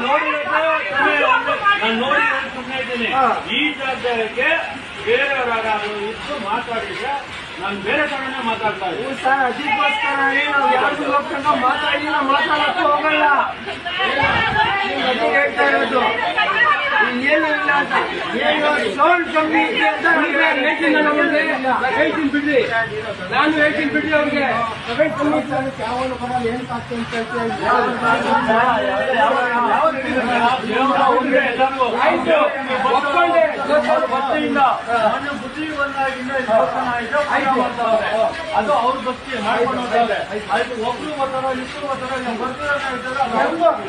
ನೋಡಿ ಸುಮ್ಮನೆ ಇದ್ದೀನಿ. ಈ ಜವಾಬ್ದಾರಿಗೆ ಬೇರೆಯವರಾದ್ರು ಇದ್ದು ಮಾತಾಡಿದ್ರೆ ನಾನು ಬೇರೆ ಕಡೆನೇ ಮಾತಾಡ್ತಾ ಇದ್ದೀನಿ ಸರ್. ಅದಕ್ಕೋಸ್ಕರ ನಾವು ಯಾರು ಹೋಗ್ತಂಗ ಮಾತಾಡಿಲ್ಲ, ಮಾತಾಡಕ್ಕೂ ಹೋಗಲ್ಲ. ಹೇಳ್ತಾ ಇರೋದು ಏನು ಇಲ್ಲ ಅಂತ, ಏನು ಸೌಂಡ್ ಕಮ್ಮಿ ಇದೆ ಅಂತ ಹೇಳ್ತೀನಿ ಬಿಡ್ರಿ. ನಾನು ಹೇಳ್ತೀನಿ ಬಿಡ್ರಿ ಅವ್ರಿಗೆ. ಕಮ್ಮಿ ಯಾವಾಗ ಬರಲ್ಲ ಏನ್ ಆಗ್ತದೆ ಅಂತ ಬುದ್ಧಿ ಬಂದಾಗಿಂದ ಅದು ಅವ್ರ ಭಕ್ತಿ ಮಾಡ್ಕೊಂಡು ಹೋಗ್ತಾರೆ. ಆಯ್ತು, ಒಬ್ರು ಬರ್ತಾರ ಇಬ್ರು ಬರ್ತಾರ ಮಾತಾಡಬಾರ್ದು.